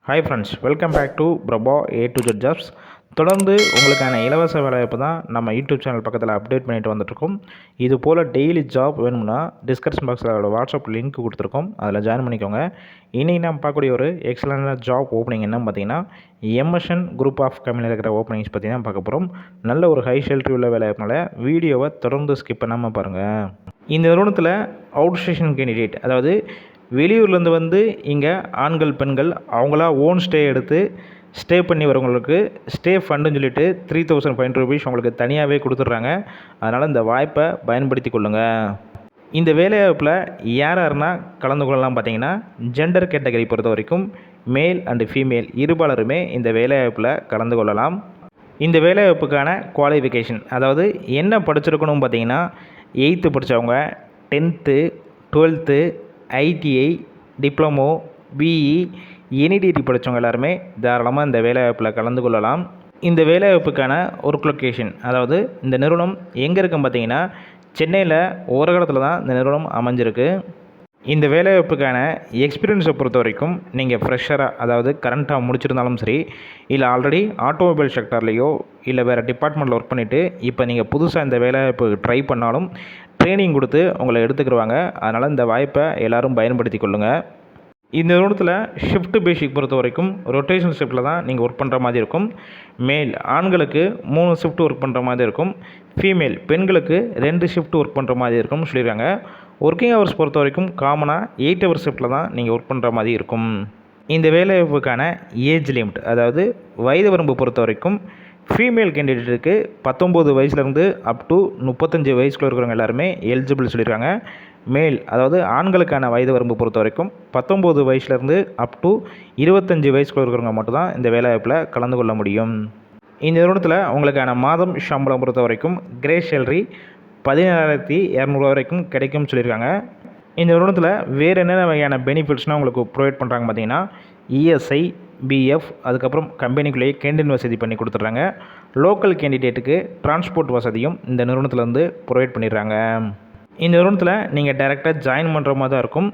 Hi friends, welcome back to Prabha A to Z jobs. தொடர்ந்து உங்களுக்கான இலவச வேலைவாய்ப்பு தான் நம்ம யூடியூப் சேனல் பக்கத்தில் அப்டேட் பண்ணிட்டு வந்துட்டுருக்கோம். இது போல் டெய்லி ஜாப் வேணும்னா டிஸ்கிரிப்ஷன் பாக்ஸில் வாட்ஸ்அப் லிங்க் கொடுத்துருக்கோம், அதில் ஜாயின் பண்ணிக்கோங்க. இன்றைக்கி நம்ம பார்க்கக்கூடிய ஒரு எக்ஸலண்டான ஜாப் ஓப்பனிங் என்னன்னு பார்த்தீங்கன்னா, எம்எஸ்என் குரூப் ஆஃப் கம்பெனியில் இருக்கிற ஓப்பனிங்ஸ் பற்றி தான் பார்க்க போகிறோம். நல்ல ஒரு ஹை சேலரி உள்ள வேலைவாய்ப்புனால வீடியோவை தொடர்ந்து ஸ்கிப் பண்ணாமல் பாருங்கள். இந்த நிறுவனத்தில் அவுட் ஸ்டேஷன் கேண்டிடேட், அதாவது வெளியூர்லேருந்து வந்து இங்கே ஆண்கள் பெண்கள் அவங்களா ஓன் ஸ்டே எடுத்து ஸ்டே பண்ணி வரவங்களுக்கு ஸ்டே ஃபண்டுன்னு சொல்லிட்டு 3500 ரூபீஸ் உங்களுக்கு தனியாகவே கொடுத்துட்றாங்க. அதனால் இந்த வாய்ப்பை பயன்படுத்தி கொள்ளுங்கள். இந்த வேலைவாய்ப்பில் யாருன்னா கலந்து கொள்ளலாம் பார்த்தீங்கன்னா, ஜெண்டர் கேட்டகரி பொறுத்த வரைக்கும் மேல் அண்டு ஃபீமேல் இருபாலருமே இந்த வேலைவாய்ப்பில் கலந்து கொள்ளலாம். இந்த வேலைவாய்ப்புக்கான குவாலிஃபிகேஷன், அதாவது என்ன படிச்சிருக்கணும் பார்த்தீங்கன்னா, 8th படித்தவங்க, 10th, 12th, ITI, diploma, BE, any degree படித்தவங்க எல்லாருமே தாராளமாக இந்த வேலைவாய்ப்பில் கலந்து கொள்ளலாம். இந்த வேலைவாய்ப்புக்கான ஒர்க் லொக்கேஷன், அதாவது இந்த நிறுவனம் எங்கே இருக்குன்னு பார்த்தீங்கன்னா, சென்னையில் ஓரகலத்தில் தான் இந்த நிறுவனம் அமைஞ்சிருக்கு. இந்த வேலைவாய்ப்புக்கான எக்ஸ்பீரியன்ஸை பொறுத்த வரைக்கும் நீங்கள் ஃப்ரெஷராக, அதாவது கரண்ட்டாக முடிச்சிருந்தாலும் சரி, இல்லை ஆல்ரெடி ஆட்டோமொபைல் செக்டர்லேயோ இல்லை வேறு டிபார்ட்மெண்ட்டில் ஒர்க் பண்ணிவிட்டு இப்போ நீங்கள் புதுசாக இந்த வேலைவாய்ப்பு ட்ரை பண்ணாலும் ட்ரைனிங் கொடுத்து உங்களை எடுத்துக்கிடுவாங்க. அதனால் இந்த வாய்ப்பை எல்லோரும் பயன்படுத்தி கொள்ளுங்கள். இந்த நிறுவனத்தில் ஷிஃப்ட் பேசிக் பொறுத்த வரைக்கும் ரொட்டேஷன் ஷிஃப்ட்டில் தான் நீங்கள் ஒர்க் பண்ணுற மாதிரி இருக்கும். மேல் ஆண்களுக்கு 3 ஷிஃப்ட் ஒர்க் பண்ணுற மாதிரி இருக்கும், ஃபீமேல் பெண்களுக்கு 2 ஷிஃப்ட் ஒர்க் பண்ணுற மாதிரி இருக்கும்னு சொல்லியிருக்காங்க. ஒர்க்கிங் ஹவர்ஸ் பொறுத்த வரைக்கும் காமனாக 8 ஹவர்ஸ் ஷிஃப்ட்டில் தான் நீங்கள் ஒர்க் பண்ணுற மாதிரி இருக்கும். இந்த வேலைவாய்ப்புக்கான ஏஜ் லிமிட், அதாவது வயது வரம்பு பொறுத்த வரைக்கும் ஃபீமேல் கேண்டிடேட்டுக்கு 19 வயசுலேருந்து அப் டு 35 வயசுக்குள்ள இருக்கிறவங்க எல்லாருமே எலிஜிபிள் சொல்லியிருக்காங்க. மேல், அதாவது ஆண்களுக்கான வயது வரம்பு பொறுத்த வரைக்கும் 19 வயசுலேருந்து அப் டு 25 வயசுக்குள்ள இருக்கிறவங்க மட்டும்தான் இந்த வேலைவாய்ப்பில் கலந்து கொள்ள முடியும். இந்த நிறுவனத்தில் உங்களுக்கான மாதம் சம்பளம் பொறுத்த வரைக்கும் கிரே சேலரி 17,200 வரைக்கும் கிடைக்கும்னு சொல்லியிருக்காங்க. இந்த நிறுவனத்தில் வேறு என்னென்ன வகையான பெனிஃபிட்ஸ்னால் உங்களுக்கு ப்ரொவைட் பண்ணுறாங்க பார்த்தீங்கன்னா, இஎஸ்ஐ, பிஎஃப், அதுக்கப்புறம் கம்பெனிக்குள்ளேயே கேண்டீன் வசதி பண்ணி கொடுத்துட்றாங்க. லோக்கல் கேண்டிடேட்டுக்கு டிரான்ஸ்போர்ட் வசதியும் இந்த நிறுவனத்துலேருந்து ப்ரொவைட் பண்ணிடுறாங்க. இந்த நிறுவனத்தில் நீங்கள் டைரெக்டாக ஜாயின் பண்ணுற மாதிரி தான் இருக்கும்.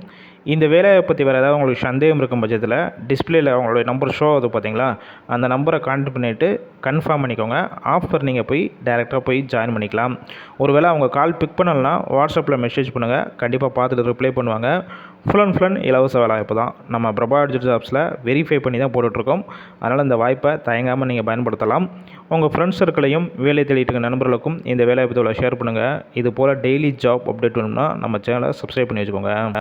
இந்த வேலையை பற்றி வேறு ஏதாவது உங்களுக்கு சந்தேகம் இருக்கும் பட்சத்தில் டிஸ்பிளேயில் அவங்களுடைய நம்பர் ஷோ ஆகுது பார்த்தீங்களா, அந்த நம்பரை கான்டாக்ட் பண்ணிவிட்டு கன்ஃபார்ம் பண்ணிக்கோங்க. ஆஃபர் நீங்கள் போய் டைரெக்டாக போய் ஜாயின் பண்ணிக்கலாம். ஒருவேளை அவங்க கால் பிக் பண்ணலன்னா வாட்ஸ்அப்பில் மெசேஜ் பண்ணுங்கள், கண்டிப்பாக பார்த்துட்டு ரிப்ளை பண்ணுவாங்க. ஃபுல் அண்ட் ஃபுல் இலவச வேலைவாய்ப்பு தான். நம்ம பிரபா ஜாப்ஸில் வெரிஃபை பண்ணி தான் போட்டுட்ருக்கோம். அதனால் இந்த வாய்ப்பை தயங்காமல் நீங்கள் பயன்படுத்தலாம். உங்கள் ஃப்ரெண்ட்ஸ் சர்க்கிளையும் வேலை தேடிட்டு இருக்க நண்பர்களுக்கும் இந்த வேலைவாய்ப்பு ஷேர் பண்ணுங்கள். இது போல் டெய்லி ஜாப் அப்டேட் வேணும்னா நம்ம சேனலை சப்ஸ்கிரைப் பண்ணி வச்சுக்கோங்க.